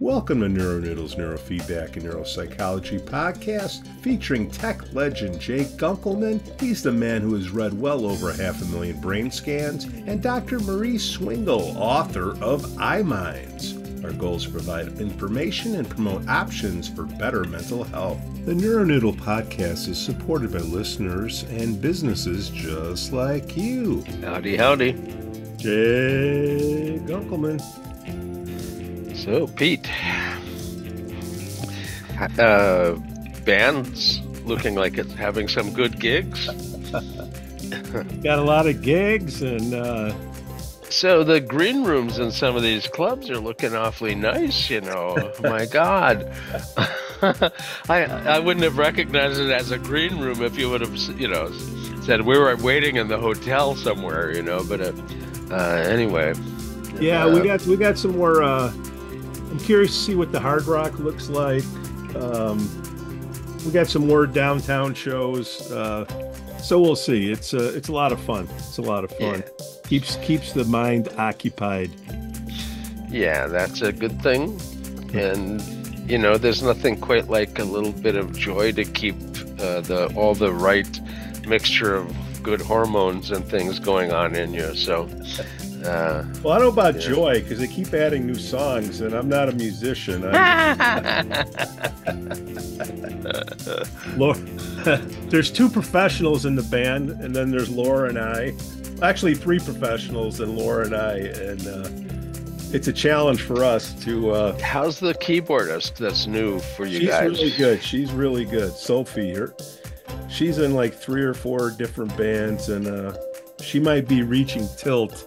Welcome to NeuroNoodle's Neurofeedback and Neuropsychology podcast featuring tech legend Jake Gunkelman. He's the man who has read well over 500,000 brain scans, and Dr. Marie Swingle, author of iMinds. Our goal is to provide information and promote options for better mental health. The NeuroNoodle podcast is supported by listeners and businesses just like you. Howdy, howdy. Jake Gunkelman. So, Pete, band's looking like it's having some good gigs. Got a lot of gigs, and so the green rooms in some of these clubs are looking awfully nice, you know. My God. I wouldn't have recognized it as a green room if you would have, said we were waiting in the hotel somewhere, but anyway. Yeah, we got some more. I'm curious to see what the Hard Rock looks like. We got some more downtown shows, so we'll see. It's a lot of fun. It's a lot of fun. Yeah. Keeps the mind occupied. Yeah, that's a good thing. And there's nothing quite like a little bit of joy to keep all the right mixture of good hormones and things going on in you. So. Well, I don't know about joy because they keep adding new songs, and I'm not a musician. There's two professionals in the band, and then there's Laura and I. Actually, three professionals and Laura and I, and it's a challenge for us to. How's the keyboardist that's new for you guys? She's really good. She's really good. Sophie, she's in like 3 or 4 different bands, and she might be reaching tilt.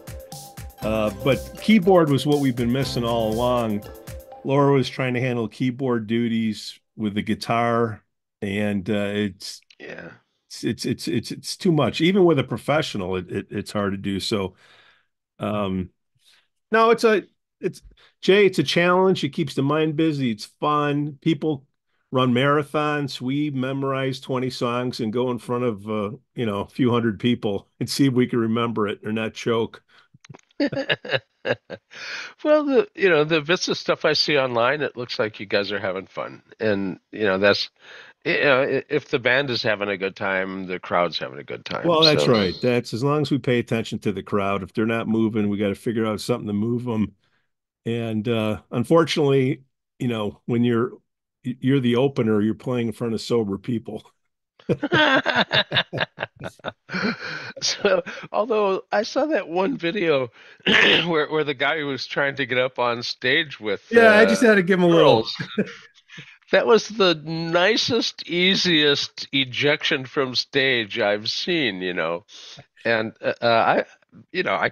But keyboard was what we've been missing all along. Laura was trying to handle keyboard duties with the guitar, and it's too much. Even with a professional, it's hard to do. So, no, it's Jay. It's a challenge. It keeps the mind busy. It's fun. People run marathons. We memorize 20 songs and go in front of a few hundred people and see if we can remember it or not choke. Well, the bits of stuff I see online, it looks like you guys are having fun, and that's if the band is having a good time, the crowd's having a good time. Well, that's right. That's as long as we pay attention to the crowd. If they're not moving, we got to figure out something to move them. And unfortunately, when you're the opener, you're playing in front of sober people. So, although I saw that one video where the guy was trying to get up on stage with I just had to give him a little. That was the nicest, easiest ejection from stage I've seen, and I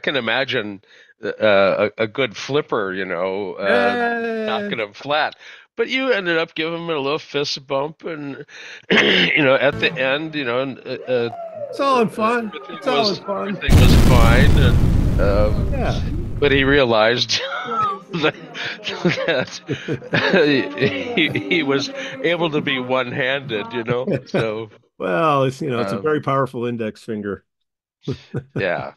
can imagine a good flipper, knocking him flat. But you ended up giving him a little fist bump, and at the end, it's all in fun. It's all in fun. Everything was fine, and but he realized that he was able to be one-handed, So well, it's it's a very powerful index finger. Yeah.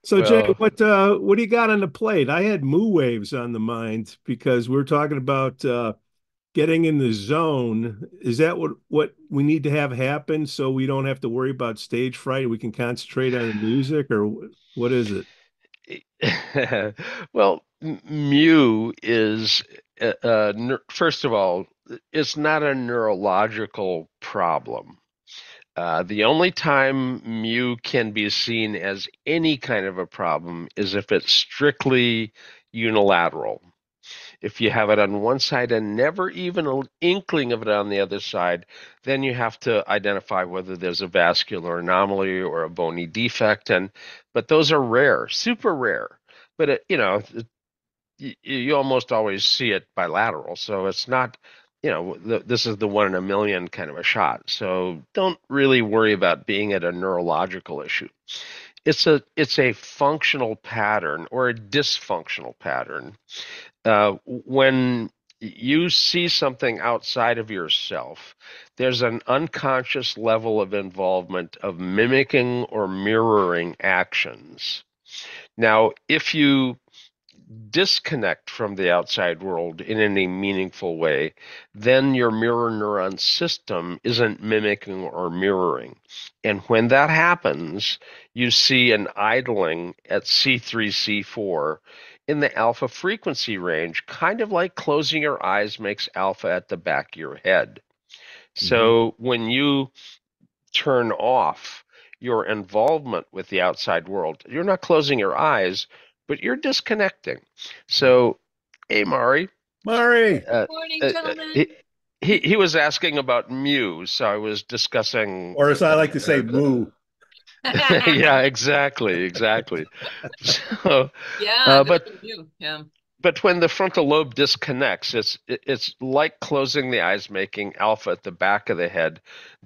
So, Jay, what do you got on the plate? I had moo waves on the mind because we were talking about getting in the zone. Is that what we need to have happen so we don't have to worry about stage fright? We can concentrate on the music, or what is it? Well, mu is, first of all, it's not a neurological problem. The only time mu can be seen as any kind of a problem is if it's strictly unilateral. If you have it on one side and never even an inkling of it on the other side, then you have to identify whether there's a vascular anomaly or a bony defect. But those are rare, super rare. But you almost always see it bilateral, so it's not. This is the 1 in a million kind of a shot. So don't really worry about being at a neurological issue. It's a functional pattern or a dysfunctional pattern. When you see something outside of yourself, there's an unconscious level of involvement of mimicking or mirroring actions. Now, if you disconnect from the outside world in any meaningful way, then your mirror neuron system isn't mimicking or mirroring. And when that happens, you see an idling at C3, C4 in the alpha frequency range, kind of like closing your eyes makes alpha at the back of your head. Mm-hmm. So when you turn off your involvement with the outside world, you're not closing your eyes, but you're disconnecting. So, hey, Mari, Murray. uh, Morning, uh, gentlemen. he was asking about Mu, so I was discussing. Or as I like to say, moo. Yeah, exactly. So, Yeah, good but for you. Yeah. when the frontal lobe disconnects, it's like closing the eyes, making alpha at the back of the head,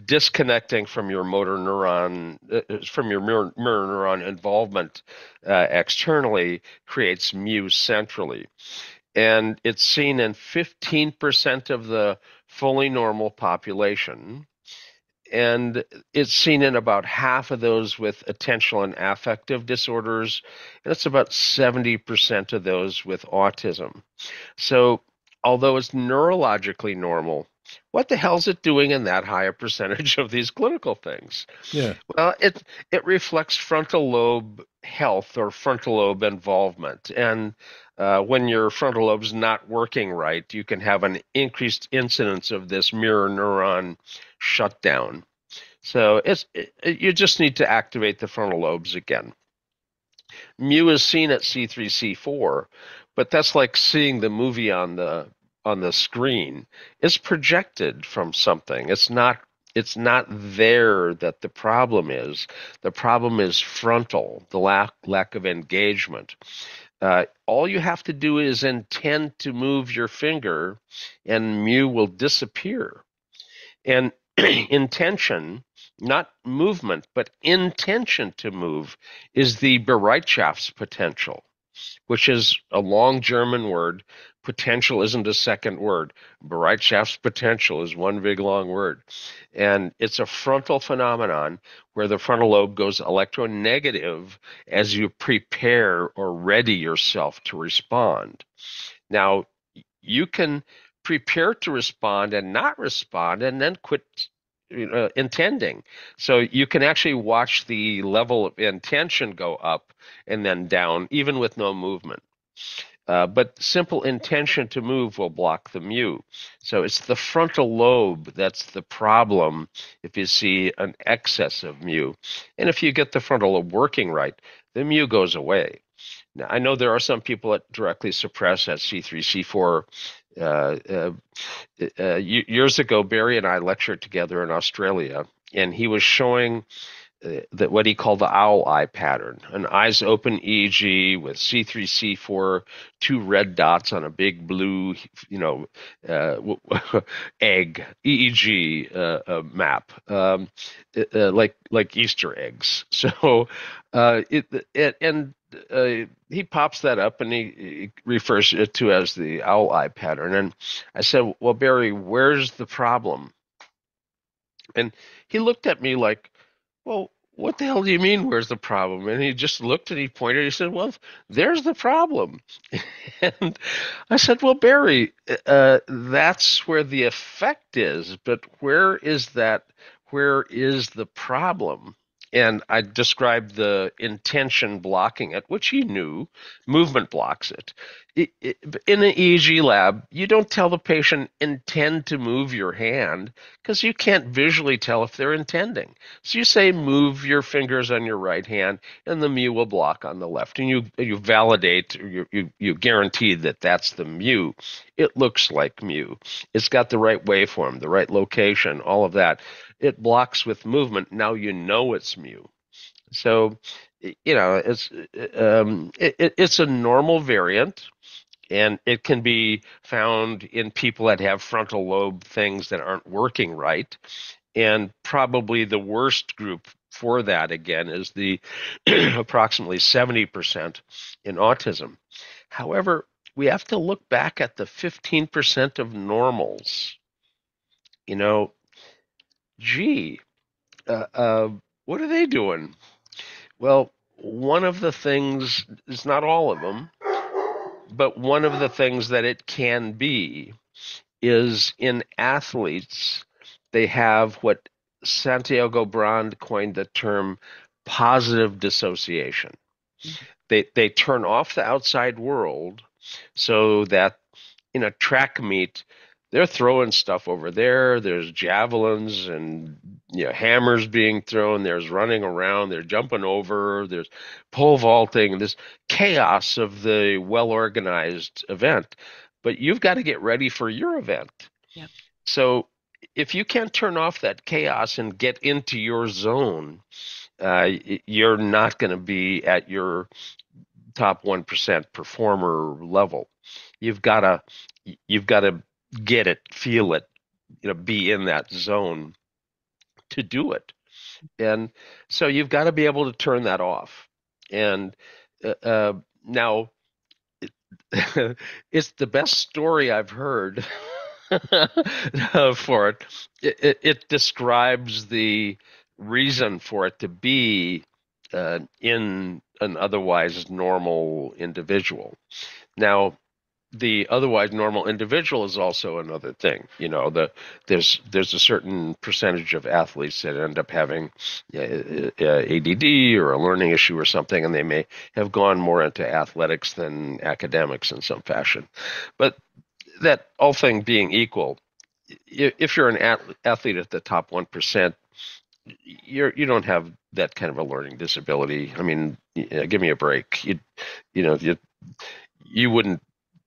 disconnecting from your motor neuron, from your mirror neuron involvement externally, creates mu centrally. And it's seen in 15% of the fully normal population. And it's seen in about half of those with attentional and affective disorders, and it's about 70% of those with autism. So, although it's neurologically normal, what the hell's it doing in that high a percentage of these clinical things? Yeah. Well, it reflects frontal lobe health or frontal lobe involvement, and when your frontal lobe's not working right, you can have an increased incidence of this mirror neuron shutdown. So you just need to activate the frontal lobes again. Mu is seen at C3, C4, but that's like seeing the movie on the screen. It's projected from something. It's not there that the problem is. The problem is frontal, the lack of engagement. All you have to do is intend to move your finger, and mu will disappear. And intention, not movement, but intention to move, is the Bereitschaftspotential, which is a long German word. Potential isn't a second word. Bereitschaftspotential is one big long word. And it's a frontal phenomenon where the frontal lobe goes electronegative as you prepare or ready yourself to respond. Now, you can prepare to respond and not respond and then quit intending. So you can actually watch the level of intention go up and then down, even with no movement. But simple intention to move will block the mu. So it's the frontal lobe that's the problem if you see an excess of mu. And if you get the frontal lobe working right, the mu goes away. Now, I know there are some people that directly suppress at C3, C4. Years ago, Barry and I lectured together in Australia, and he was showing that what he called the owl eye pattern, an eyes open EEG with C3, C4, two red dots on a big blue, egg EEG map, like Easter eggs. So he pops that up and he refers it to as the owl eye pattern. And I said, "Well, Barry, where's the problem?" And he looked at me like, "Well, what the hell do you mean, where's the problem?" And he just looked and he pointed. He said, "Well, there's the problem." And I said, "Well, Barry, that's where the effect is, but where is that? Where is the problem?" And I described the intention blocking it, which he knew. Movement blocks it. In an EEG lab, you don't tell the patient intend to move your hand because you can't visually tell if they're intending. So you say move your fingers on your right hand, and the mu will block on the left, and you validate, you guarantee that that's the mu. It looks like mu. It's got the right waveform, the right location, all of that. It blocks with movement. Now you know it's mu. So, it's a normal variant, and it can be found in people that have frontal lobe things that aren't working right. And probably the worst group for that, again, is the approximately 70% in autism. However, we have to look back at the 15% of normals. You know, gee, uh, uh, what are they doing? Well, one of the things is not all of them, But one of the things that it can be is in athletes, they have what Santiago Brand coined the term positive dissociation. They turn off the outside world so that in a track meet, they're throwing stuff over there. There's javelins and hammers being thrown. There's running around. They're jumping over. There's pole vaulting. This chaos of the well-organized event. But you've got to get ready for your event. Yeah. So if you can't turn off that chaos and get into your zone, you're not going to be at your top 1% performer level. You've got to get it, feel it, be in that zone to do it. And so you've got to be able to turn that off. And now it's the best story I've heard for it. It describes the reason for it to be in an otherwise normal individual. Now, the otherwise normal individual is also another thing. There's a certain percentage of athletes that end up having ADD or a learning issue or something, and they may have gone more into athletics than academics in some fashion. But that all thing being equal, if you're an athlete at the top 1%, you don't have that kind of a learning disability. I mean, give me a break. You wouldn't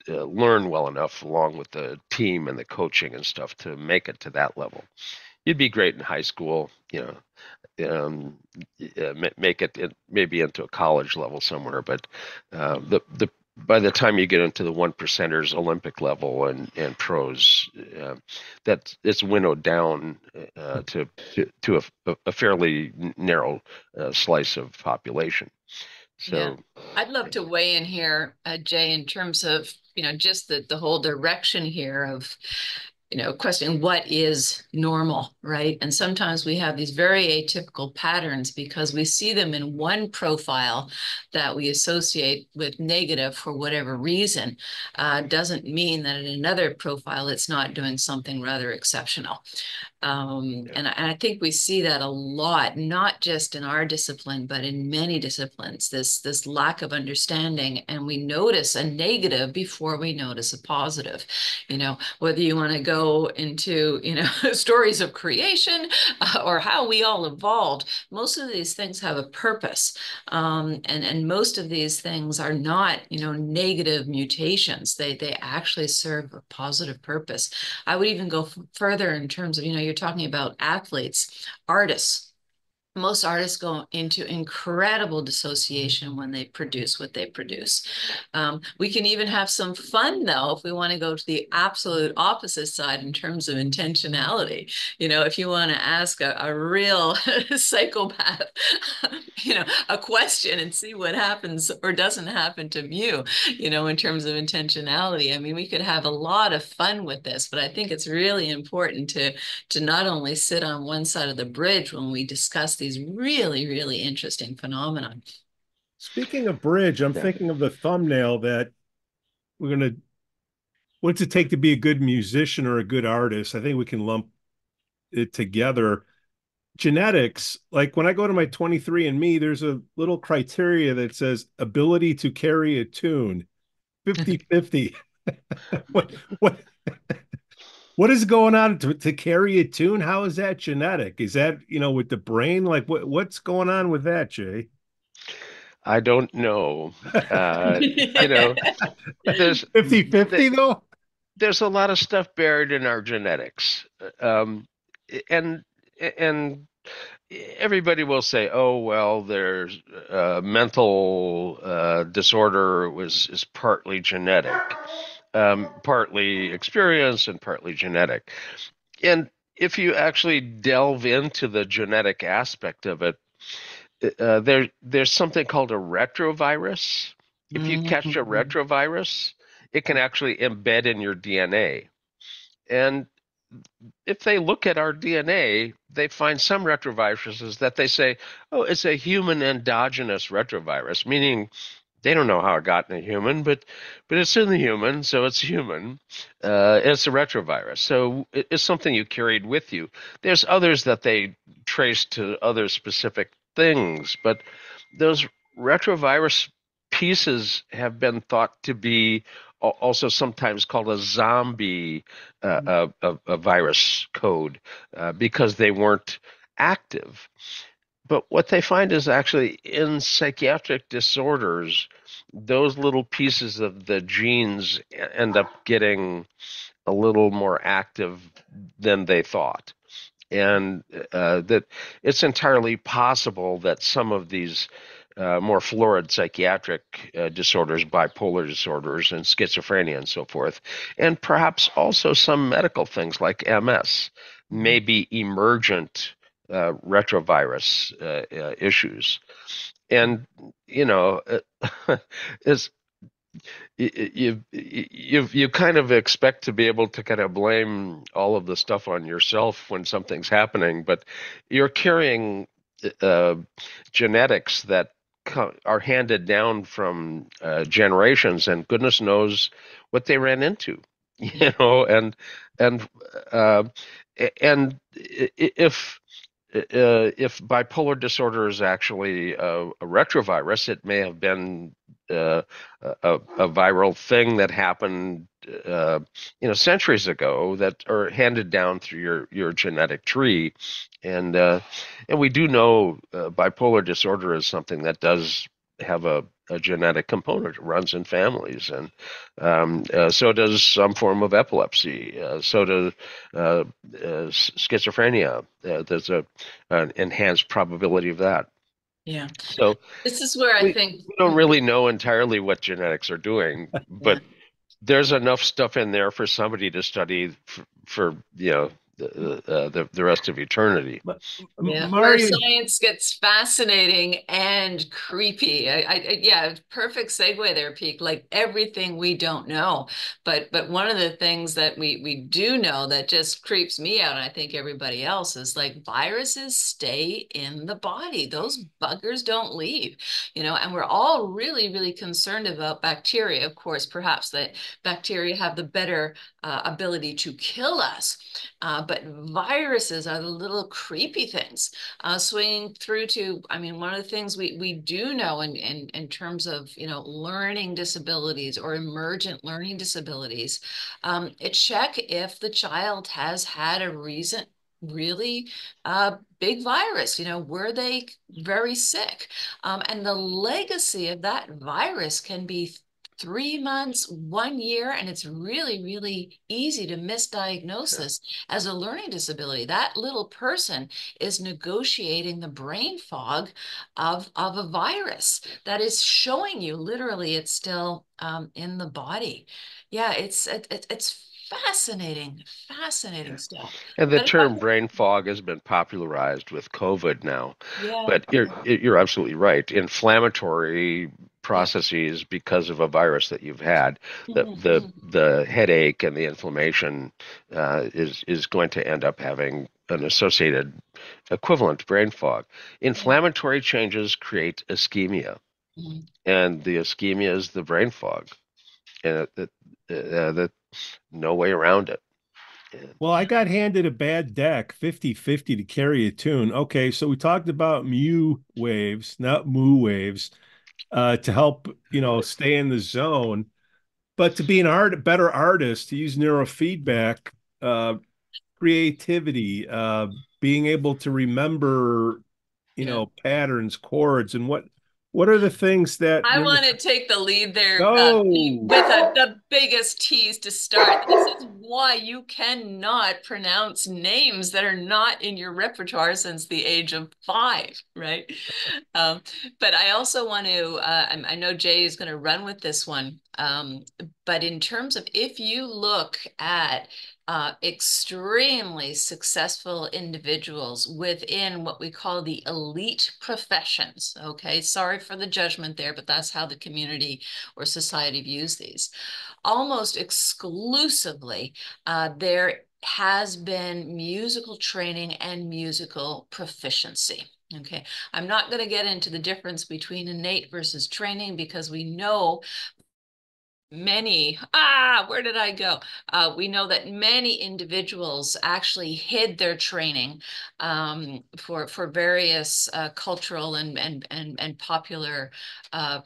learn well enough along with the team and the coaching and stuff to make it to that level. You'd be great in high school, make it maybe into a college level somewhere, but the by the time you get into the 1%ers, Olympic level and pros, that it's winnowed down to a fairly narrow slice of population. So yeah. I'd love to weigh in here, Jay, in terms of, just the whole direction here of, questioning what is normal, right? And sometimes we have these very atypical patterns because we see them in one profile that we associate with negative for whatever reason. Doesn't mean that in another profile it's not doing something rather exceptional. And I think we see that a lot, not just in our discipline, but in many disciplines, this lack of understanding. And we notice a negative before we notice a positive. Whether you want to go into, stories of creation or how we all evolved, most of these things have a purpose. And most of these things are not, negative mutations. They actually serve a positive purpose. I would even go further in terms of, you're talking about athletes, artists. Most artists go into incredible dissociation when they produce what they produce. We can even have some fun, though, if we want to go to the absolute opposite side in terms of intentionality. If you want to ask a real psychopath, a question and see what happens or doesn't happen to you, in terms of intentionality. I mean, we could have a lot of fun with this, but I think it's really important to not only sit on one side of the bridge when we discuss these really, really interesting phenomena. Speaking of bridge, I'm thinking of the thumbnail that we're going to, what's it take to be a good musician or a good artist? I think we can lump it together. Genetics, like when I go to my 23andMe, there's a little criteria that says ability to carry a tune, 50-50. What is going on to carry a tune? How is that genetic? Is that, with the brain? Like what's going on with that, Jay? I don't know. There's 50-50 though? There's a lot of stuff buried in our genetics. And everybody will say, "Oh, well, there's mental disorder is partly genetic, partly experience, and partly genetic." And if you actually delve into the genetic aspect of it, there's something called a retrovirus. If you catch a retrovirus, it can actually embed in your DNA. And if they look at our DNA, they find some retroviruses that they say, oh, it's a human endogenous retrovirus, meaning They don't know how it got in a human, but it's in the human, so it's human. It's a retrovirus, so it's something you carried with you. There's others that they trace to other specific things, but those retrovirus pieces have been thought to be also sometimes called a zombie a virus code because they weren't active. But what they find is actually in psychiatric disorders, those little pieces of the genes end up getting a little more active than they thought. And that it's entirely possible that some of these more florid psychiatric disorders, bipolar disorders, and schizophrenia and so forth, and perhaps also some medical things like MS, may be emergent retrovirus issues. And, you know, it's you kind of expect to be able to kind of blame all of the stuff on yourself when something's happening, but you're carrying uh, genetics that are handed down from generations, and goodness knows what they ran into, you know, and uh, and if bipolar disorder is actually a retrovirus, it may have been a viral thing that happened, centuries ago that are handed down through your genetic tree, and we do know bipolar disorder is something that does have a genetic component. It runs in families, and so does some form of epilepsy. So does schizophrenia. There's an enhanced probability of that. Yeah. So This is where I we, think, we don't really know entirely what genetics are doing, yeah. but there's enough stuff in there for somebody to study for the rest of eternity. Yeah, where Mario, science gets fascinating and creepy. Yeah, perfect segue there, Pete. Like everything we don't know, but one of the things that we do know that just creeps me out, and I think everybody else, is like viruses stay in the body. Those buggers don't leave, and we're all really, really concerned about bacteria. Of course, perhaps that bacteria have the better ability to kill us. But viruses are the little creepy things, swinging through to, I mean, one of the things we do know in terms of, learning disabilities or emergent learning disabilities, check if the child has had a recent really big virus. Were they very sick? And the legacy of that virus can be 3 months, 1 year, and it's really, really easy to misdiagnose this as a learning disability. That little person is negotiating the brain fog of a virus that is showing you literally it's still in the body. Yeah, it's fascinating, fascinating stuff. And the But if I, term brain fog has been popularized with COVID now. yeah, But you're absolutely right. Inflammatory yeah. processes because of a virus that you've had, the Mhm, the mhm. the headache and the inflammation is going to end up having an associated equivalent brain fog. Yeah. Inflammatory changes create ischemia, Mhm. and the ischemia is the brain fog, and that no way around it. well, I got handed a bad deck, 50-50 to carry a tune. Okay, so we talked about mu waves, not moo waves, to help, stay in the zone. But to be better artist, to use neurofeedback, uh, creativity, being able to remember, Yeah. patterns, chords, and what are the things that I neuro want to take the lead there, Pete, go? with the biggest tease to start. This is why you cannot pronounce names that are not in your repertoire since the age of 5, right? Um, but I also want to, I know Jay is going to run with this one. But in terms of if you look at extremely successful individuals within what we call the elite professions. Okay, sorry for the judgment there, but that's how the community or society views these. Almost exclusively, there has been musical training and musical proficiency. Okay, I'm not going to get into the difference between innate versus training, because we know where did I go? We know that many individuals actually hid their training for various cultural and popular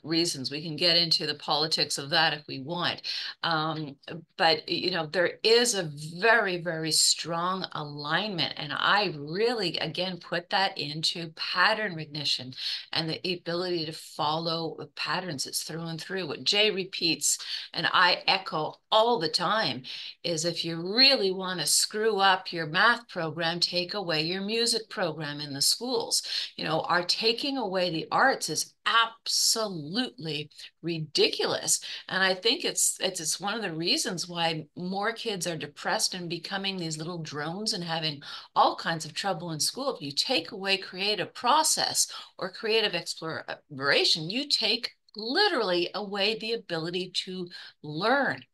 reasons. We can get into the politics of that if we want. But, you know, there is a very, very strong alignment. And I really, again, put that into pattern recognition and the ability to follow patterns. It's through and through. What Jay repeats and I echo all the time is, if you really want to screw up your math program, take away your music program in the schools. You know, our taking away the arts is absolutely ridiculous. And I think it's one of the reasons why more kids are depressed and becoming these little drones and having all kinds of trouble in school. If you take away creative process or creative exploration, you take literally away the ability to learn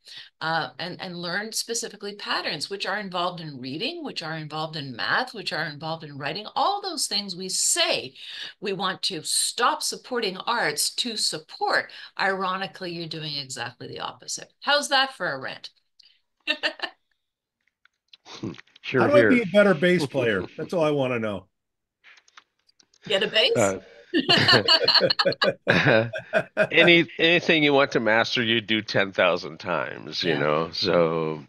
and learn specifically patterns, which are involved in reading, which are involved in math, which are involved in writing. All those things we say we want to stop supporting arts to support. Ironically, you're doing exactly the opposite. How's that for a rant? How do I be a better bass player? That's all I want to know. Get a bass? Anything you want to master, you do 10,000 times, you know. So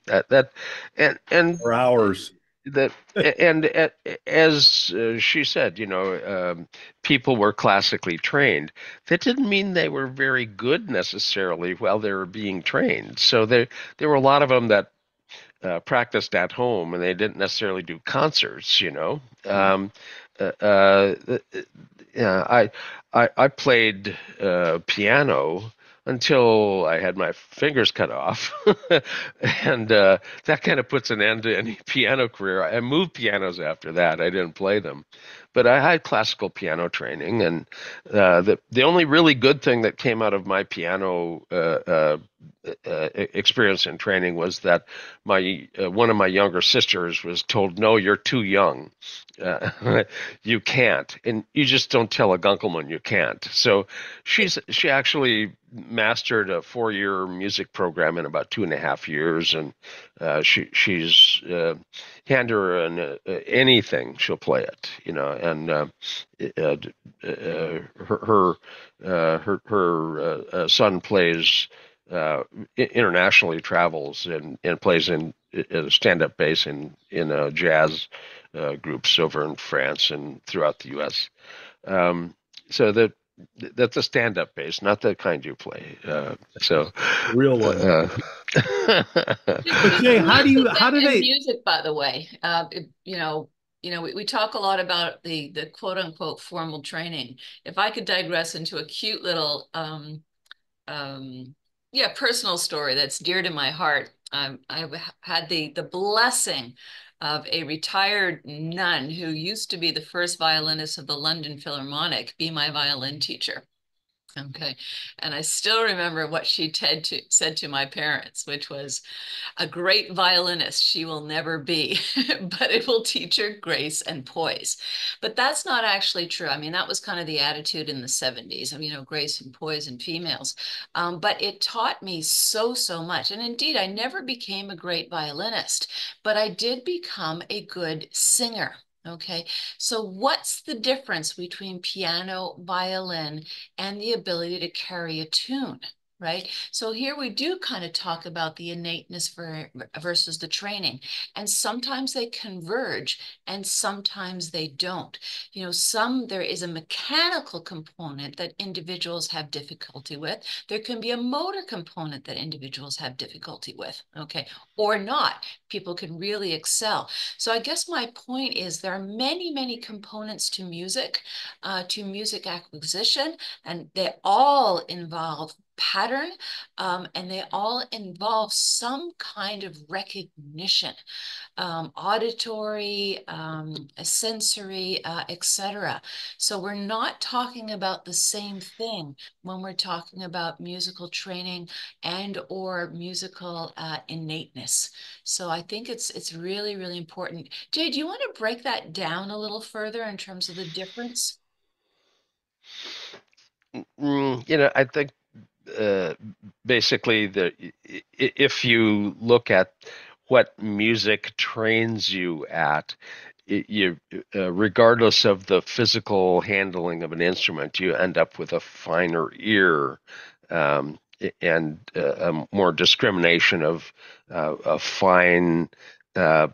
and for hours. That and as she said, you know, people were classically trained. That didn't mean they were very good necessarily while they were being trained. So there were a lot of them that practiced at home, and they didn't necessarily do concerts, you know. Yeah, I played piano until I had my fingers cut off, and that kind of puts an end to any piano career. I moved pianos after that. I didn't play them, but I had classical piano training, and the only really good thing that came out of my piano experience and training was that my one of my younger sisters was told, "No, you're too young. You can't," and you just don't tell a gunkelman you can't. So she actually mastered a 4-year music program in about 2.5 years, and she's hand her anything, she'll play it, you know. And her son plays internationally, travels and plays in stand-up bass in jazz groups over in France and throughout the U.S. So that's a stand-up bass, not the kind you play. So real one. But Jay, how do they music? By the way, you know, we talk a lot about the quote unquote formal training. If I could digress into a cute little personal story that's dear to my heart. I've had the blessing of a retired nun who used to be the first violinist of the London Philharmonic be my violin teacher. Okay. And I still remember what she said to my parents, which was, "A great violinist she will never be, but it will teach her grace and poise." But that's not actually true. I mean, that was kind of the attitude in the 70s. I mean, you know, grace and poise in females. But it taught me so much. And indeed, I never became a great violinist, but I did become a good singer. Okay, so what's the difference between piano, violin, and the ability to carry a tune? Right? So here we do kind of talk about the innateness versus the training. And sometimes they converge and sometimes they don't. You know, there is a mechanical component that individuals have difficulty with. There can be a motor component that individuals have difficulty with, okay, or not. People can really excel. So I guess my point is there are many components to music acquisition, and they all involve pattern, and they all involve some kind of recognition, auditory, sensory, etc. So we're not talking about the same thing when we're talking about musical training and or musical innateness. So I think it's really, really important. Jay, do you want to break that down a little further in terms of the difference? I think basically if you look at what music trains you at, regardless of the physical handling of an instrument, you end up with a finer ear, um, and more discrimination of fine uh,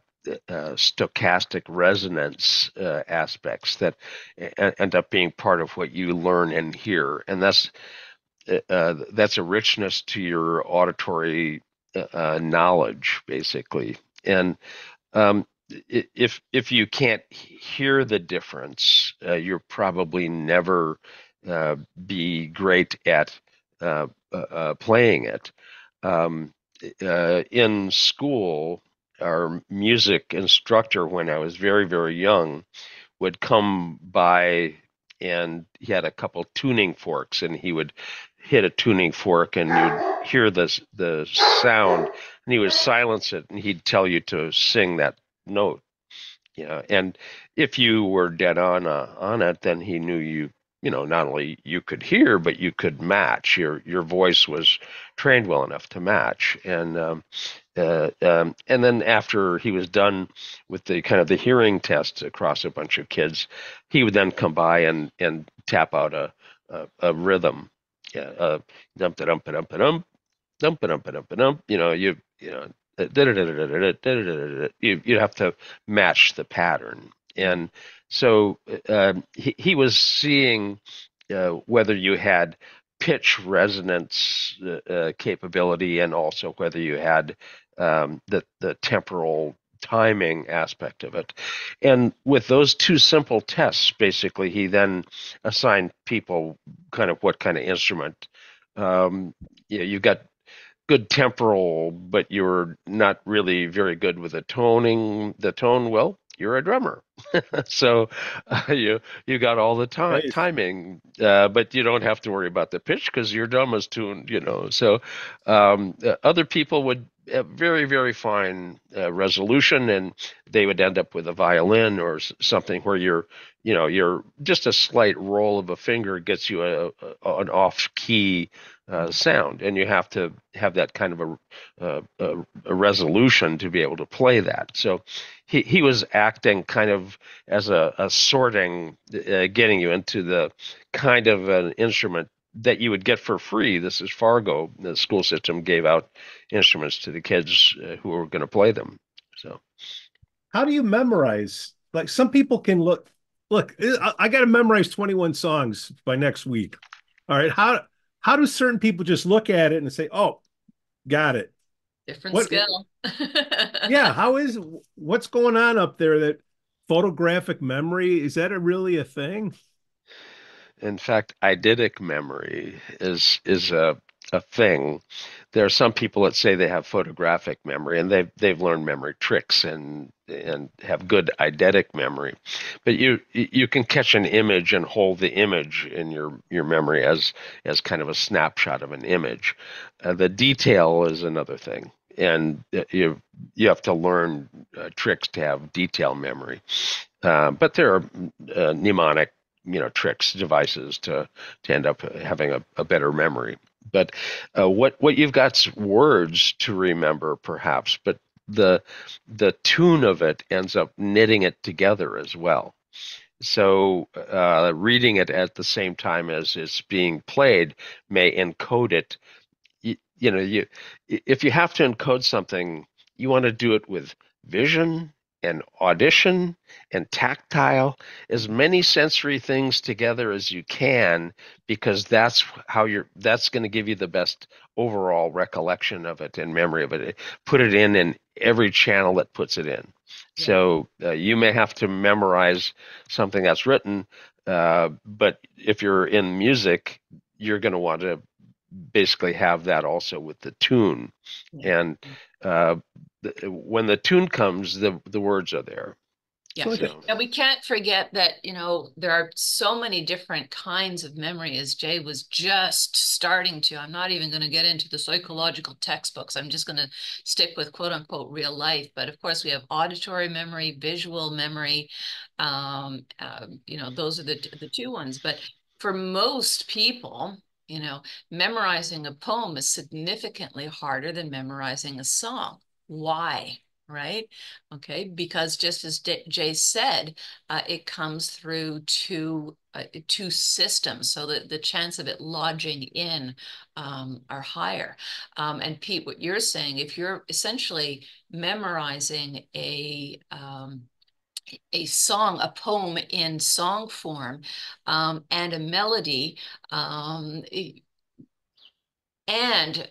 stochastic resonance aspects that end up being part of what you learn and hear, and that's a richness to your auditory knowledge, basically. And um, if you can't hear the difference, you'll probably never be great at playing it. Um, in school, our music instructor, when I was very, very young, would come by, and he had a couple tuning forks, and he would hit a tuning fork and you'd hear the sound, and he would silence it, and he'd tell you to sing that note. And if you were dead on it, then he knew not only you could hear, but you could match. Your voice was trained well enough to match. And then after he was done with the kind of the hearing test across a bunch of kids, he would then come by and tap out a rhythm. Yeah, dump da dump dump dump dump dump dump dump. You'd have to match the pattern. And so he was seeing whether you had pitch resonance capability, and also whether you had the temporal timing aspect of it. And with those two simple tests, basically, he then assigned people kind of what kind of instrument. You've got good temporal, but you're not really very good with the tone. Well, you're a drummer. So you got all the Nice. timing, but you don't have to worry about the pitch because your drum is tuned. So other people would have very, very fine resolution, and they would end up with a violin or something where you're just a slight roll of a finger gets you an off key sound, and you have to have that kind of a resolution to be able to play that. So he was acting kind of as a sorting, getting you into the kind of an instrument that you would get for free. This is Fargo. The school system gave out instruments to the kids who were going to play them. So How do you memorize? Like some people can look, I got to memorize 21 songs by next week. All right. How do certain people just look at it and say, "Oh, got it." Different What skill. Yeah, what's going on up there? That photographic memory, is that really a thing? in fact, eidetic memory is a thing. There are some people that say they have photographic memory, and they've learned memory tricks and have good eidetic memory. But you can catch an image and hold the image in your memory as kind of a snapshot of an image. The detail is another thing, and you have to learn tricks to have detail memory. But there are mnemonic tricks, devices to end up having a better memory. But what you've got's words to remember, perhaps, but the tune of it ends up knitting it together as well. So reading it at the same time as it's being played may encode it. You if you have to encode something, you want to do it with vision and audition and tactile, as many sensory things together as you can, because that's going to give you the best overall recollection of it and memory of it. Put it in every channel that puts it in. Yeah. So you may have to memorize something that's written, but if you're in music, you're going to want to basically have that also with the tune. Yeah. And when the tune comes, the words are there. Yeah. So like, And we can't forget that, there are so many different kinds of memory, as Jay was just starting to. I'm not even going to get into the psychological textbooks. I'm just going to stick with quote unquote real life. But of course, we have auditory memory, visual memory. Those are the two ones. But for most people, memorizing a poem is significantly harder than memorizing a song. Why? Right? Okay, because just as Jay said, it comes through two systems, so that the chance of it lodging in are higher. And Pete, what you're saying, if you're essentially memorizing a song, a poem in song form, and a melody, and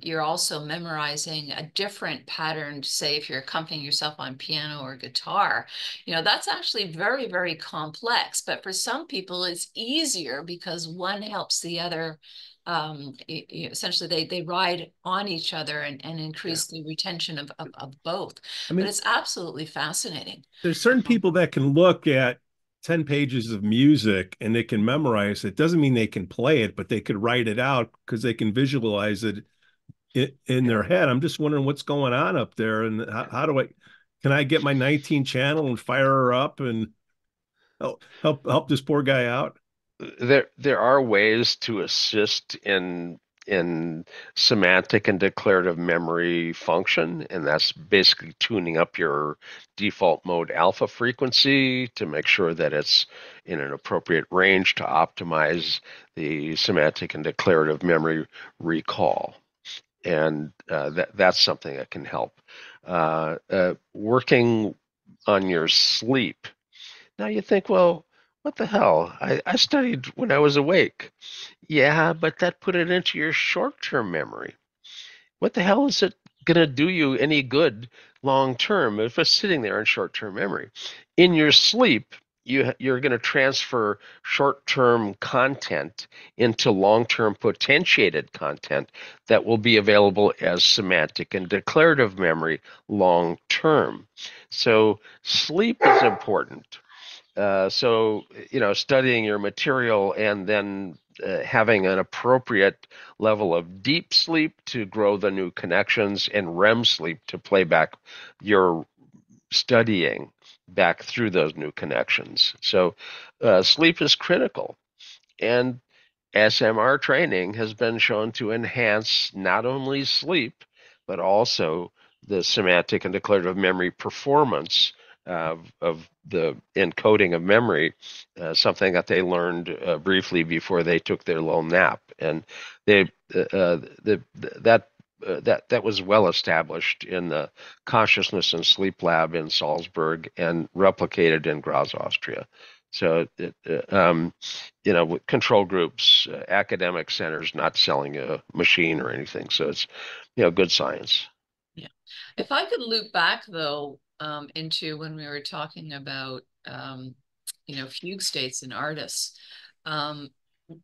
you're also memorizing a different pattern, say if you're accompanying yourself on piano or guitar, that's actually very, very complex. But for some people, it's easier because one helps the other. Essentially, they ride on each other and increase the retention of both. I But mean, it's absolutely fascinating. there's certain people that can look at 10 pages of music and they can memorize it. Doesn't mean they can play it, but they could write it out because they can visualize it in their head. I'm just wondering what's going on up there, and how do can I get my 19 channel and fire her up and help this poor guy out? There are ways to assist in semantic and declarative memory function, and that's basically tuning up your default mode alpha frequency to make sure that it's in an appropriate range to optimize the semantic and declarative memory recall. And that's something that can help. Working on your sleep. Now you think, well, what the hell? I studied when I was awake. Yeah, but that put it into your short-term memory. What the hell is it going to do you any good long term if it's sitting there in short-term memory? In your sleep, you're going to transfer short-term content into long-term potentiated content that will be available as semantic and declarative memory long term. So sleep is important. Studying your material and then having an appropriate level of deep sleep to grow the new connections and REM sleep to play back your studying back through those new connections. So sleep is critical. And SMR training has been shown to enhance not only sleep, but also the semantic and declarative memory performance of the encoding of memory, something that they learned briefly before they took their little nap. And they that was well established in the consciousness and sleep lab in Salzburg and replicated in Graz, Austria. So with control groups, academic centers, not selling a machine or anything. So it's, good science. Yeah. If I could loop back though, into when we were talking about, fugue states and artists, um,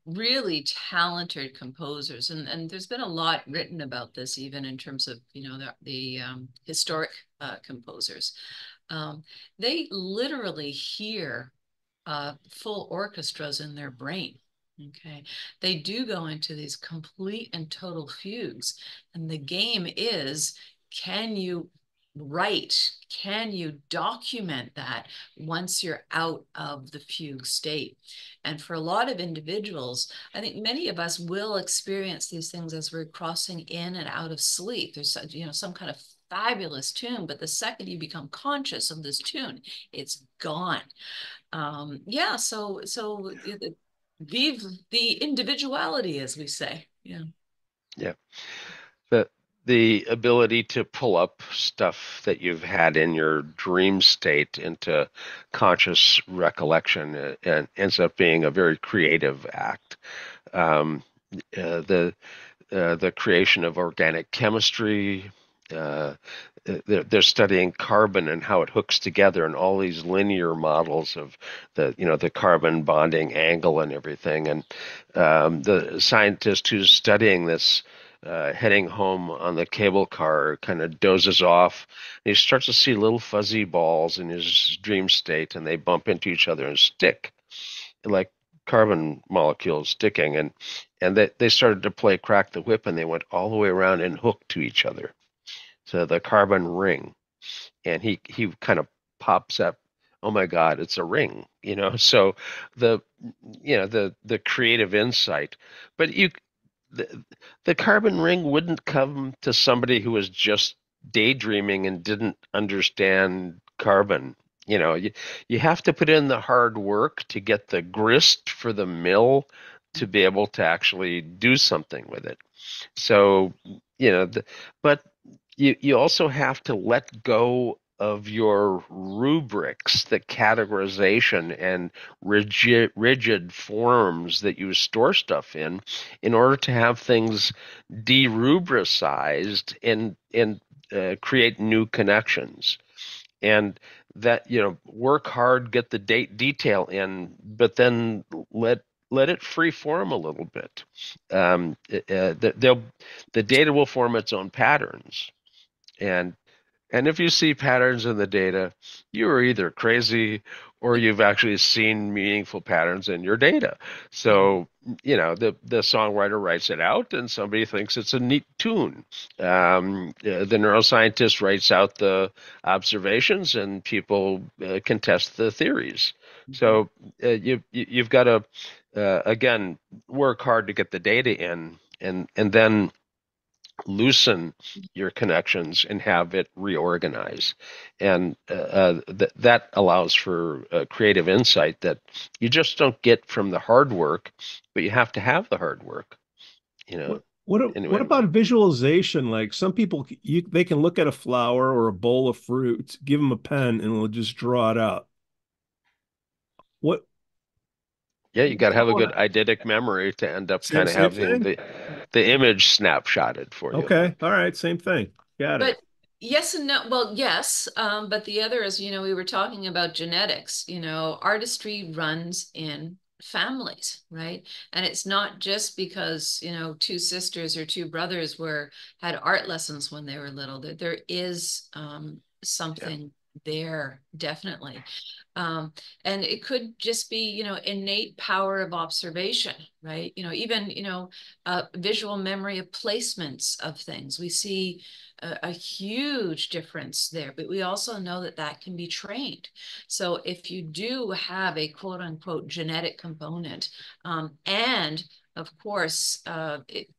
really talented composers, and there's been a lot written about this, even in terms of, the historic composers. They literally hear full orchestras in their brain. Okay. They do go into these complete and total fugues. And the game is, can you write? Can you document that once you're out of the fugue state? And for a lot of individuals, I think many of us will experience these things as we're crossing in and out of sleep. There's, some kind of fabulous tune, but the second you become conscious of this tune, it's gone. Yeah, so vive the individuality, as we say. Yeah. Yeah. The the ability to pull up stuff that you've had in your dream state into conscious recollection and ends up being a very creative act. Um, the creation of organic chemistry, uh, they're studying carbon and how it hooks together, and all these linear models of the carbon bonding angle and everything. And the scientist who's studying this, heading home on the cable car, kind of dozes off. And he starts to see little fuzzy balls in his dream state, and they bump into each other and stick like carbon molecules sticking. And they started to play crack the whip, and they went all the way around and hooked to each other. So the carbon ring, and he kind of pops up. Oh my God, it's a ring, So the the creative insight, but the, the carbon ring wouldn't come to somebody who was just daydreaming and didn't understand carbon. You have to put in the hard work to get the grist for the mill to be able to actually do something with it. So, but you also have to let go of your rubrics, the categorization and rigid forms that you store stuff in order to have things derubricized and create new connections. And that, work hard, get the detail in, but then let it free form a little bit. The data will form its own patterns, and if you see patterns in the data, you are either crazy or you've actually seen meaningful patterns in your data. So, the songwriter writes it out and somebody thinks it's a neat tune. The neuroscientist writes out the observations and people can test the theories. So you've got to, again, work hard to get the data in, and then loosen your connections and have it reorganize. And that allows for creative insight that you just don't get from the hard work, but you have to have the hard work. What Anyway. about visualization? Like some people, they can look at a flower or a bowl of fruit, give them a pen, and it'll just draw it out. What? Yeah, you got to have a good eidetic memory to end up kind of Same having thing. the image snapshotted for you. Okay. All right. Same thing. Got it. But yes and no. Well, yes, but the other is, we were talking about genetics. Artistry runs in families, right? And it's not just because, two sisters or two brothers had art lessons when they were little. There is something there, definitely. And it could just be, innate power of observation, right? Even, visual memory of placements of things. We see a huge difference there, but we also know that can be trained. So if you do have a quote unquote genetic component, and of course,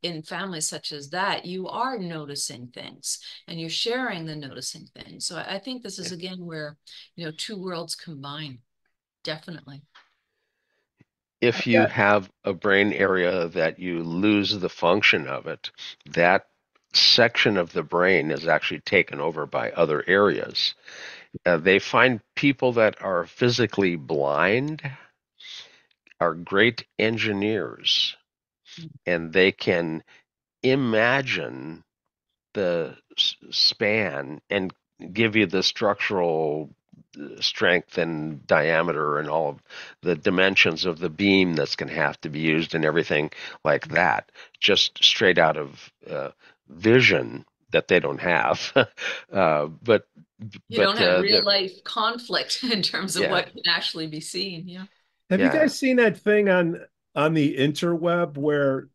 in families such as that, you are noticing things and you're sharing the noticing things. So I think this is again where, two worlds combine. Definitely. If you have a brain area that you lose the function of it, that section of the brain is actually taken over by other areas. They find people that are physically blind are great engineers, and they can imagine the span and give you the structural strength and diameter and all of the dimensions of the beam that's going to have to be used and everything like that, just straight out of vision that they don't have. But You don't have real the life conflict in terms of yeah what can actually be seen. Yeah. Have you yeah guys seen that thing on the interweb where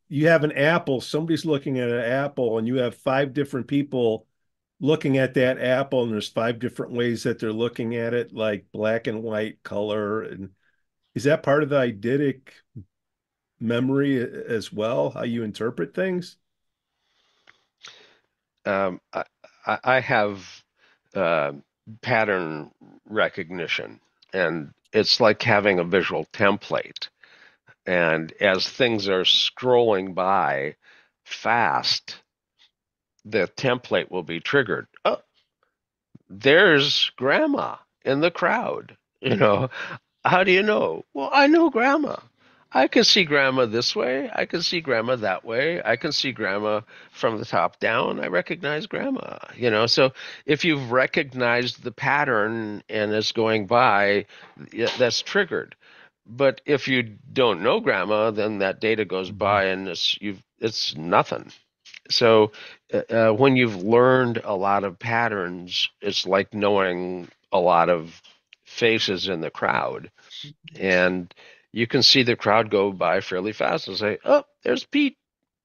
you have an apple, somebody's looking at an apple, and you have five different people looking at that apple, and there's five different ways that they're looking at it, like black and white, color, and is that part of the eidetic memory as well, how you interpret things? um, I have uh, pattern recognition, and it's like having a visual template. And as things are scrolling by fast, the template will be triggered. Oh, there's grandma in the crowd. How do you know? Well, I know grandma. I can see grandma this way. I can see grandma that way. I can see grandma from the top down. I recognize grandma, So if you've recognized the pattern and it's going by, that's triggered. But if you don't know grandma, then that data goes by and it's nothing. So when you've learned a lot of patterns, it's like knowing a lot of faces in the crowd, and you can see the crowd go by fairly fast and say, "Oh, there's Pete.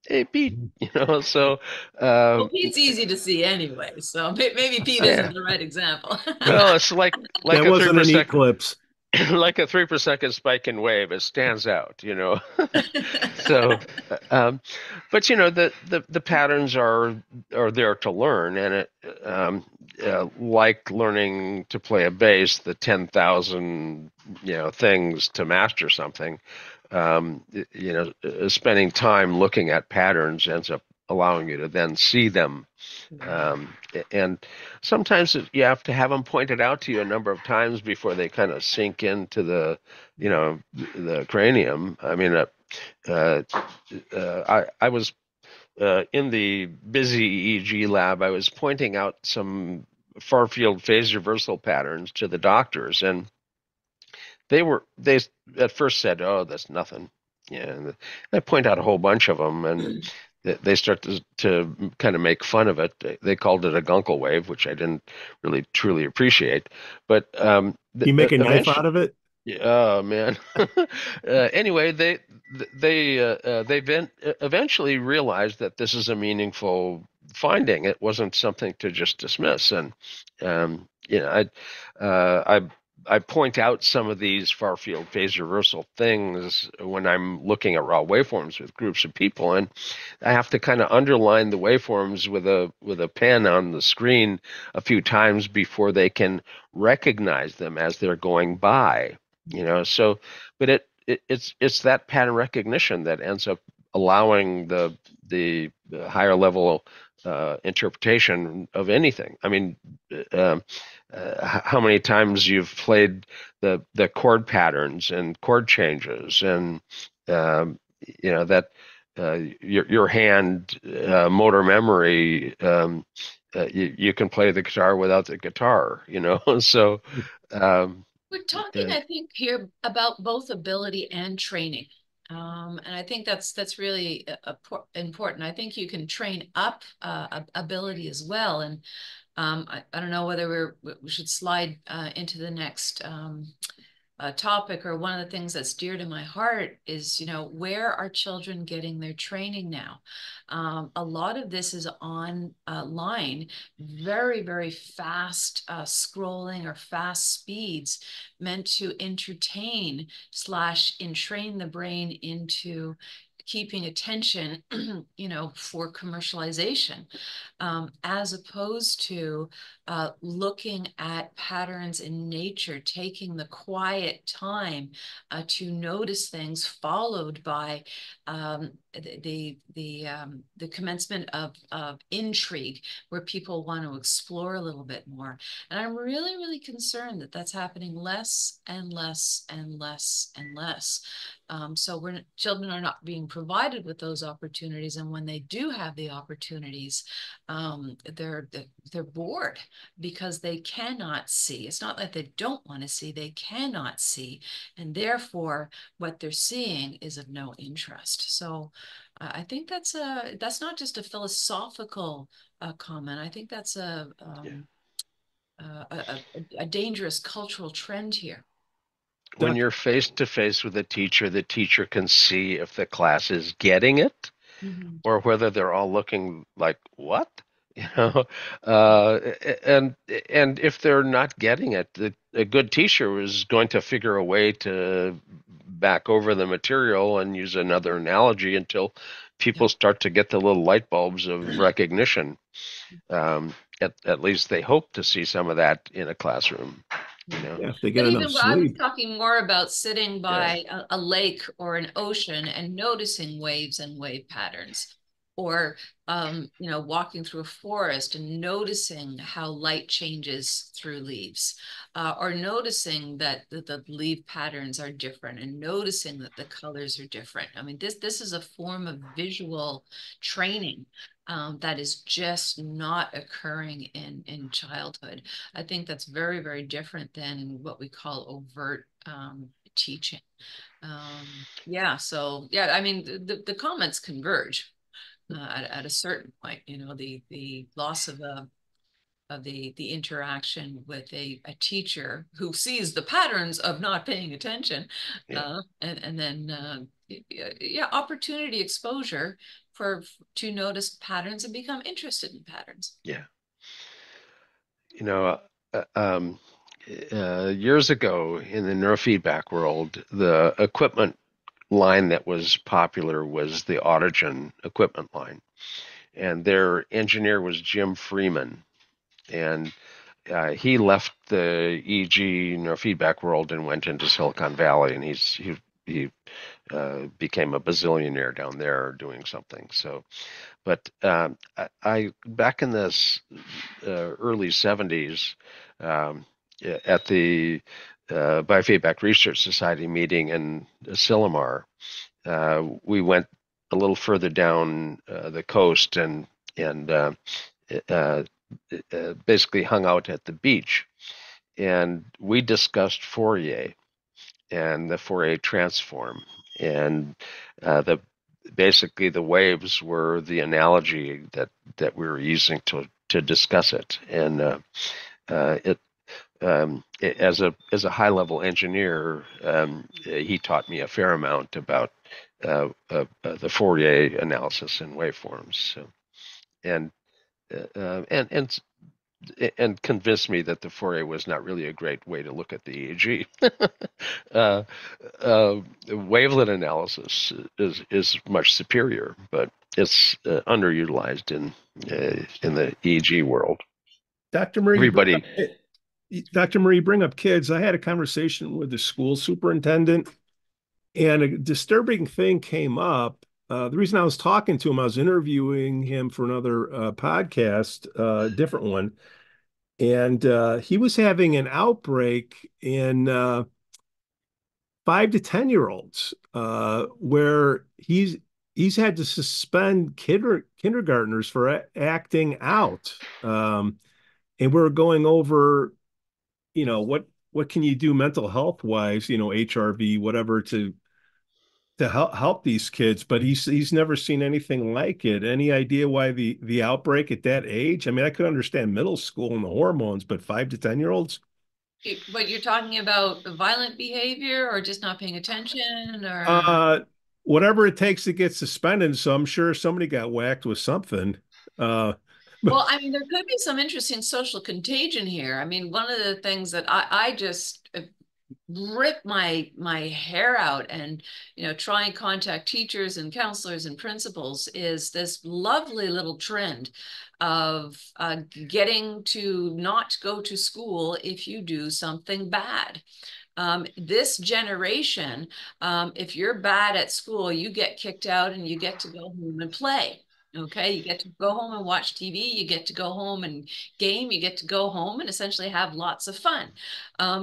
Hey, Pete." So Well, Pete's easy to see anyway, so maybe Pete yeah. isn't the right example. Well, it's like That a three wasn't per an second, eclipse. like a 3 per second spike in wave. It stands out. So, um, but the patterns are there to learn, and like learning to play a bass, the 10,000 things to master something. Spending time looking at patterns ends up allowing you to then see them. Um, and sometimes you have to have them pointed out to you a number of times before they kind of sink into the cranium. I mean, I was in the busy EEG lab. I was pointing out some far field phase reversal patterns to the doctors, and they at first said, "Oh, that's nothing." Yeah, and I point out a whole bunch of them, and they start to kind of make fun of it. They called it a gunkel wave, which I didn't really truly appreciate. But You make a knife eventually, out of it? oh man. Anyway, they eventually realized that this is a meaningful finding. It wasn't something to just dismiss, and I point out some of these far field phase reversal things when I'm looking at raw waveforms with groups of people, and I have to kind of underline the waveforms with a pen on the screen a few times before they can recognize them as they're going by. So but it's that pattern recognition that ends up allowing the higher level interpretation of anything. I mean, um, how many times you've played the chord patterns and chord changes, and that your hand motor memory, you can play the guitar without the guitar. So We're talking, uh, I think, here about both ability and training. And I think that's really important. I think you can train up ability as well. And I don't know whether we should slide into the next topic, or one of the things that's dear to my heart is, where are children getting their training now? A lot of this is online, very, very fast scrolling or fast speeds meant to entertain slash entrain the brain into keeping attention, for commercialization, as opposed to looking at patterns in nature, taking the quiet time to notice things, followed by the commencement of intrigue, where people want to explore a little bit more. And I'm really, really concerned that that's happening less and less and less and less. So children are not being provided with those opportunities, and when they do have the opportunities, they're bored because they cannot see. It's not like they don't want to see; they cannot see, and therefore, what they're seeing is of no interest. So, I think that's not just a philosophical comment. I think that's yeah. a dangerous cultural trend here. When Doc, you're face to face with a teacher, the teacher can see if the class is getting it Mhm. or whether they're all looking like, what? You know, uh, and if they're not getting it, a good teacher is going to figure a way to back over the material and use another analogy until Yeah. people start to get the little light bulbs of recognition. At least they hope to see some of that in a classroom. You know, yeah, if they But get enough even I was sleep. talking more about sitting yeah, by a lake or an ocean and noticing waves and wave patterns, or walking through a forest and noticing how light changes through leaves, or noticing that the leaf patterns are different and noticing that the colors are different. I mean, this is a form of visual training that is just not occurring in childhood. I think that's very, very different than what we call overt teaching. I mean, the comments converge at a certain point. The loss of the interaction with a teacher who sees the patterns of not paying attention, and then opportunity exposure to notice patterns and become interested in patterns. Yeah. Years ago in the neurofeedback world, the equipment line that was popular was the Autogen equipment line, and their engineer was Jim Freeman, and he left the EG neurofeedback world and went into Silicon Valley, and he became a bazillionaire down there doing something. So, but I back in this early 70s, at the Biofeedback Research Society meeting in Silmar, we went a little further down the coast and basically hung out at the beach, and we discussed Fourier and the Fourier transform, and basically the waves were the analogy that we were using to discuss it, and as a high level engineer, he taught me a fair amount about the Fourier analysis and waveforms, so, and convinced me that the Fourier was not really a great way to look at the EEG. Wavelet analysis is much superior, but it's underutilized in the EEG world. Dr. Marie, bring up kids. I had a conversation with the school superintendent, and a disturbing thing came up. The reason I was talking to him, I was interviewing him for another podcast, different one, and he was having an outbreak in 5 to 10-year-olds, where he's had to suspend kindergartners for acting out. And we're going over, what can you do mental health wise, HRV, whatever, to help these kids, but he's never seen anything like it. Any idea why the outbreak at that age? I mean, I could understand middle school and the hormones, but 5 to 10-year-olds? But you're talking about violent behavior or just not paying attention, or Whatever it takes to get suspended. So I'm sure somebody got whacked with something. well, I mean, there could be some interesting social contagion here. I mean, one of the things that I just rip my hair out and try and contact teachers and counselors and principals is this lovely little trend of getting to not go to school if you do something bad. This generation, if you're bad at school, you get kicked out and you get to go home and play. Okay, you get to go home and watch TV, you get to go home and game, you get to go home and essentially have lots of fun.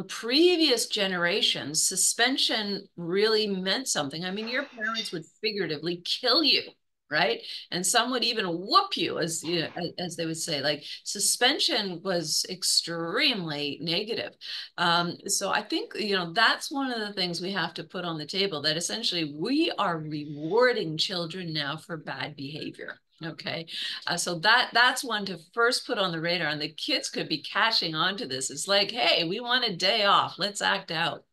Previous generations, suspension really meant something. I mean, your parents would figuratively kill you, right? And some would even whoop you, as as they would say. Like, suspension was extremely negative. So I think that's one of the things we have to put on the table, that essentially we are rewarding children now for bad behavior. Okay, so that's one to first put on the radar, and the kids could be catching on to this. It's like, hey, we want a day off, let's act out.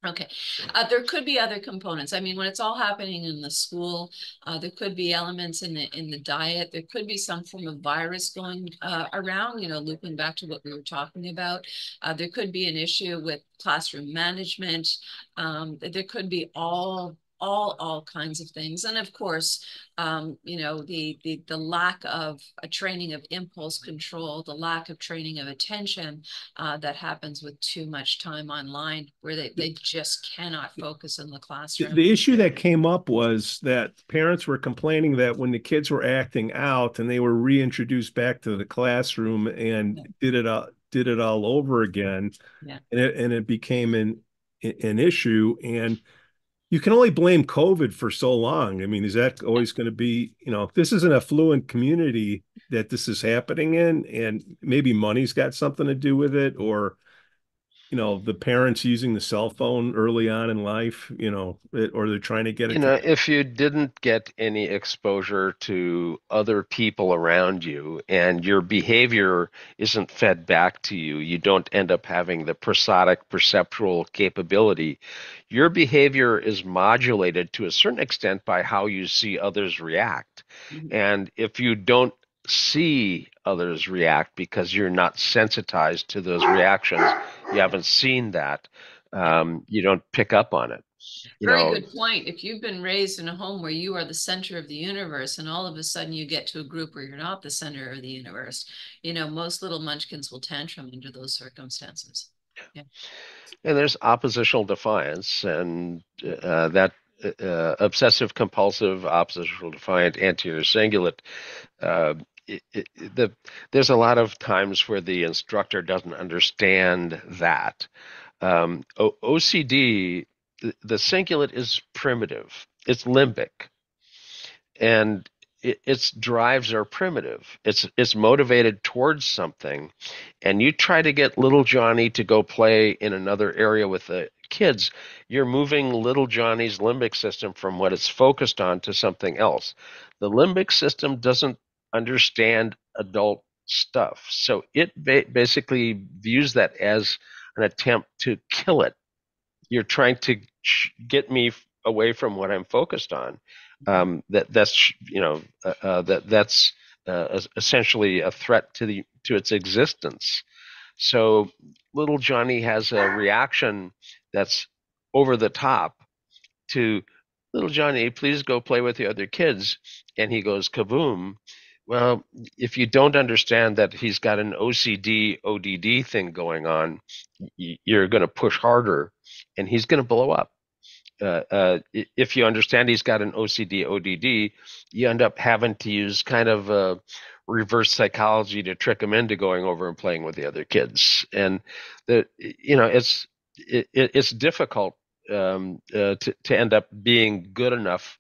Okay, there could be other components. I mean, when it's all happening in the school, there could be elements in the diet. There could be some form of virus going around, looping back to what we were talking about. There could be an issue with classroom management. There could be all all kinds of things. And of course, the lack of a training of impulse control, the lack of training of attention that happens with too much time online, where they just cannot focus in the classroom. The issue that came up was that parents were complaining that when the kids were acting out and they were reintroduced back to the classroom and did it all over again, and it became an issue. And you can only blame COVID for so long. I mean, is that always going to be, this is an affluent community that this is happening in, and maybe money's got something to do with it, or the parents using the cell phone early on in life, or they're trying to get it. If you didn't get any exposure to other people around you and your behavior isn't fed back to you, you don't end up having the prosodic perceptual capability. Your behavior is modulated to a certain extent by how you see others react. And if you don't see others react because you're not sensitized to those reactions, you haven't seen that, you don't pick up on it. Very good point. If you've been raised in a home where you are the center of the universe, and all of a sudden you get to a group where you're not the center of the universe, most little munchkins will tantrum under those circumstances. Yeah. And there's oppositional defiance, and that obsessive compulsive, oppositional defiant, anterior cingulate. There's a lot of times where the instructor doesn't understand that. OCD, the cingulate is primitive. It's limbic, and its drives are primitive. It's motivated towards something, and you try to get little Johnny to go play in another area with the kids. You're moving little Johnny's limbic system from what it's focused on to something else. The limbic system doesn't understand adult stuff, so it basically views that as an attempt to kill it. You're trying to get me away from what I'm focused on. That's essentially a threat to its existence. So little Johnny has a reaction that's over the top to, little Johnny, please go play with the other kids, and he goes kaboom. Well, if you don't understand that he's got an OCD, ODD thing going on, you're going to push harder, and he's going to blow up. If you understand he's got an OCD, ODD, you end up having to use kind of reverse psychology to trick him into going over and playing with the other kids. And it's difficult to end up being good enough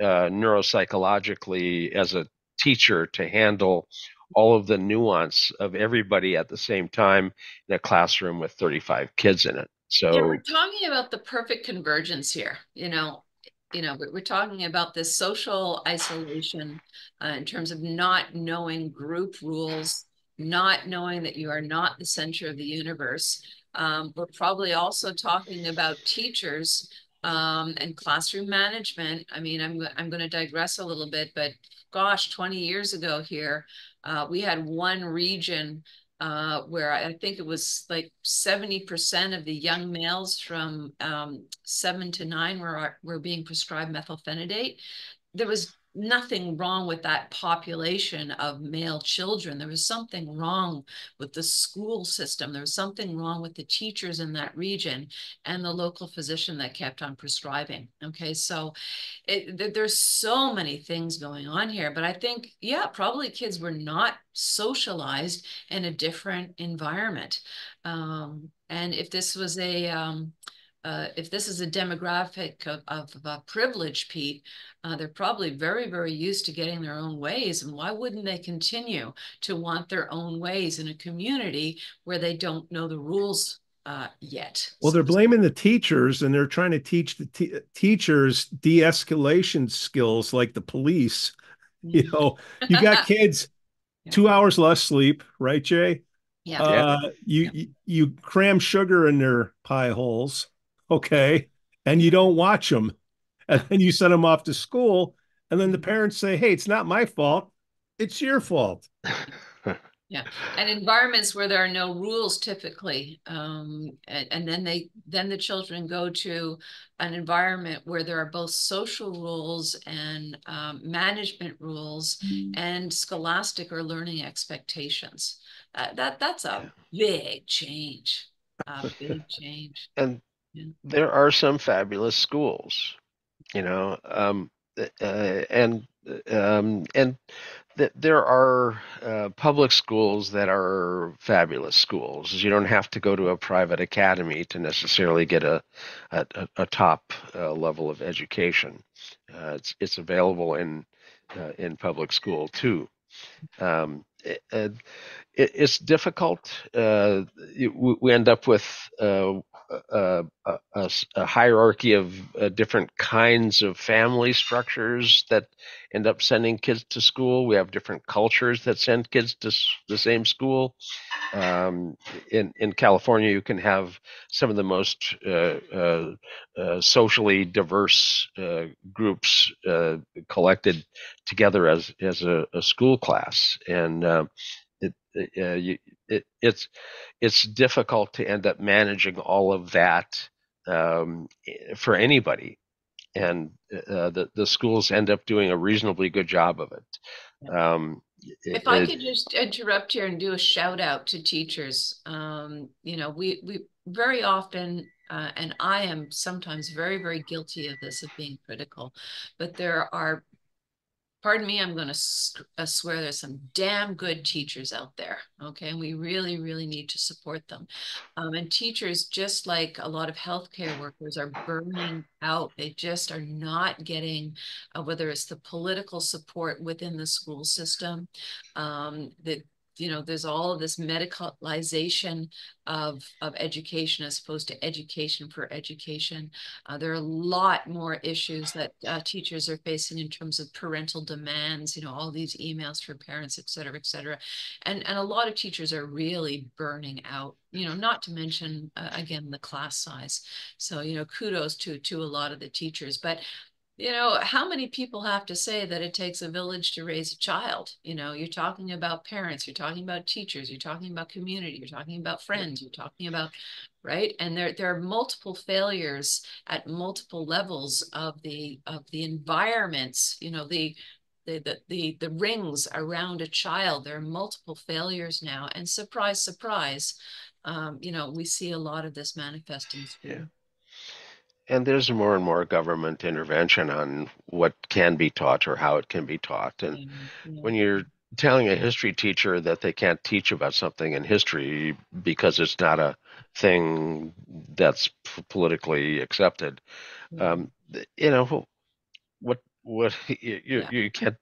neuropsychologically as a teacher to handle all of the nuance of everybody at the same time in a classroom with 35 kids in it. So yeah, we're talking about the perfect convergence here. We're talking about this social isolation in terms of not knowing group rules, not knowing that you are not the center of the universe. We're probably also talking about teachers and classroom management. I mean, I'm going to digress a little bit, but gosh, 20 years ago here, we had one region where I think it was like 70% of the young males from 7 to 9 were being prescribed methylphenidate. There was nothing wrong with that population of male children. There was something wrong with the school system. There was something wrong with the teachers in that region and the local physician that kept on prescribing. Okay, so there's so many things going on here, but I think, yeah, probably kids were not socialized in a different environment. And if this was if this is a demographic of privilege, Pete, they're probably very, very used to getting their own ways. And why wouldn't they continue to want their own ways in a community where they don't know the rules yet? Well, they're blaming the teachers, and they're trying to teach the teachers de-escalation skills like the police. You got kids 2 hours less sleep, right, Jay? Yeah. You cram sugar in their pie holes, okay, and you don't watch them, and then you send them off to school, and then the parents say, "Hey, it's not my fault; it's your fault." Yeah, and environments where there are no rules typically, and then the children go to an environment where there are both social rules and management rules and scholastic or learning expectations. That's a Yeah. big change, a big change. And Yeah. there are some fabulous schools, you know, and there are public schools that are fabulous schools. You don't have to go to a private academy to necessarily get a top level of education. It's available in public school too. It's difficult. We end up with a hierarchy of different kinds of family structures that end up sending kids to school. We have different cultures that send kids to the same school. In California, you can have some of the most socially diverse groups collected together as a school class, and it's difficult to end up managing all of that for anybody, and the schools end up doing a reasonably good job of it. If I could just interrupt here and do a shout out to teachers, we very often, and I am sometimes very, very guilty of this, of being critical, but there are, pardon me, I'm going to swear, there's some damn good teachers out there. Okay. And we really, really need to support them. And teachers, just like a lot of healthcare workers, are burning out. They just are not getting, whether it's the political support within the school system, that there's all of this medicalization of education as opposed to education for education. There are a lot more issues that teachers are facing in terms of parental demands, all these emails for parents, et cetera, et cetera. And a lot of teachers are really burning out, not to mention, again, the class size. So, kudos to a lot of the teachers. But how many people have to say that it takes a village to raise a child? You're talking about parents, you're talking about teachers, you're talking about community, you're talking about friends, you're talking about, right? And there are multiple failures at multiple levels of the environments, the rings around a child. There are multiple failures now, and surprise, surprise, we see a lot of this manifest in school. Yeah. And there's more and more government intervention on what can be taught or how it can be taught. And when you're telling a history teacher that they can't teach about something in history because it's not a thing that's politically accepted, what you can't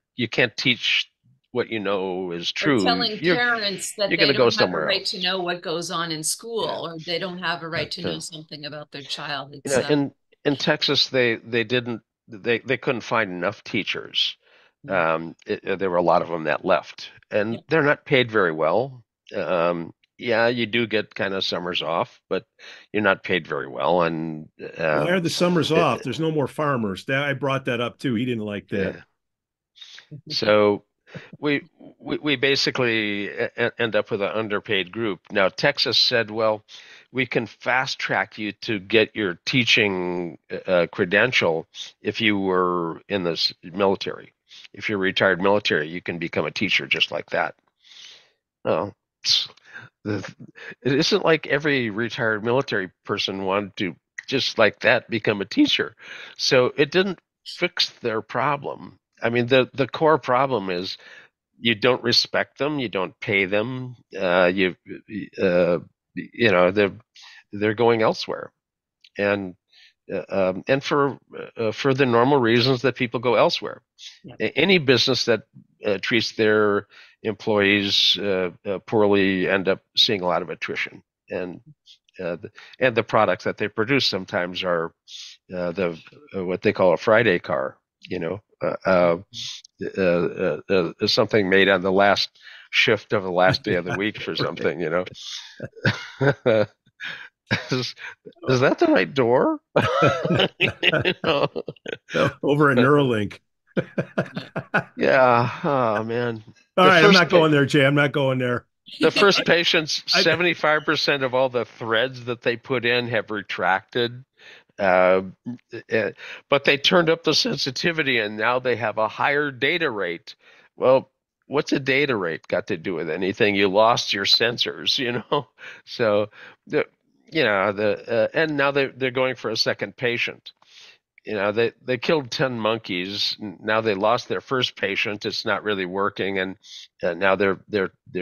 teach what you know is Or true. telling parents that You're they going to go don't have a somewhere right to else. know what goes on in Yeah. school, or they don't have a right to know So, something about their child. It's in Texas, they couldn't find enough teachers. There were a lot of them that left, and they're not paid very well. Yeah, you do get kind of summers off, but you're not paid very well. And Why are the summers off? There's no more farmers. I brought that up too. He didn't like that. So we basically end up with an underpaid group. Now, Texas said, well, we can fast track you to get your teaching credential if you were in the military. If you're retired military, you can become a teacher just like that. Oh, it isn't like every retired military person wanted to just like that become a teacher. So it didn't fix their problem. I mean, the core problem is you don't respect them, you don't pay them, they're going elsewhere, and for the normal reasons that people go elsewhere. Any business that treats their employees poorly end up seeing a lot of attrition, and the products that they produce sometimes are the what they call a Friday car, something made on the last shift of the last day of the week for something, is, is that the right door? Over at Neuralink. Yeah. Oh man. All right, I'm not going there, Jay. I'm not going there. The first patients, 75% of all the threads that they put in have retracted. But they turned up the sensitivity and now they have a higher data rate. Well, what's a data rate got to do with anything? You lost your sensors, So, and now they're going for a second patient. They killed 10 monkeys. Now they lost their first patient. It's not really working, and now they're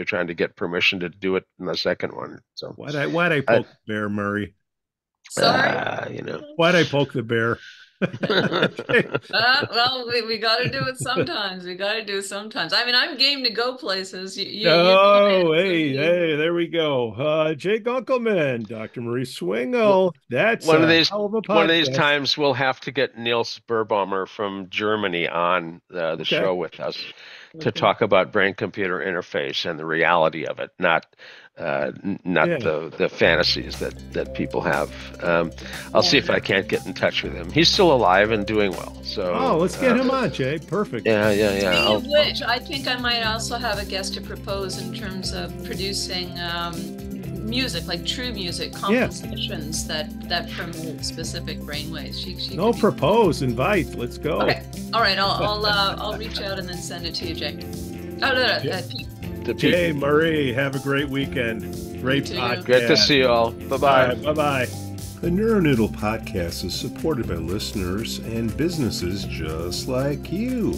trying to get permission to do it in the second one. So why'd I poke the bear, Murray? Sorry, Why'd I poke the bear? well, we got to do it sometimes. I mean, I'm game to go places. Hey, there we go. Jake Unkelman, Dr. Marie Swingle. That's one of hell of a podcast. One of these times we'll have to get Niels Berbaumer from Germany on the show with us to talk about brain-computer interface and the reality of it, not the fantasies that people have. I'll see if I can't get in touch with him. He's still alive and doing well. So let's get him on, Jay. Perfect. Yeah. Speaking of which, I think I might also have a guest to propose in terms of producing music, like true music, compositions that promote specific brainwaves. She propose, invite. Let's go. Okay. All right. I'll reach out and then send it to you, Jay. Pete. Jay, Marie, have a great weekend. Great podcast. Great to see you all. Bye-bye. Bye-bye. The NeuroNoodle podcast is supported by listeners and businesses just like you.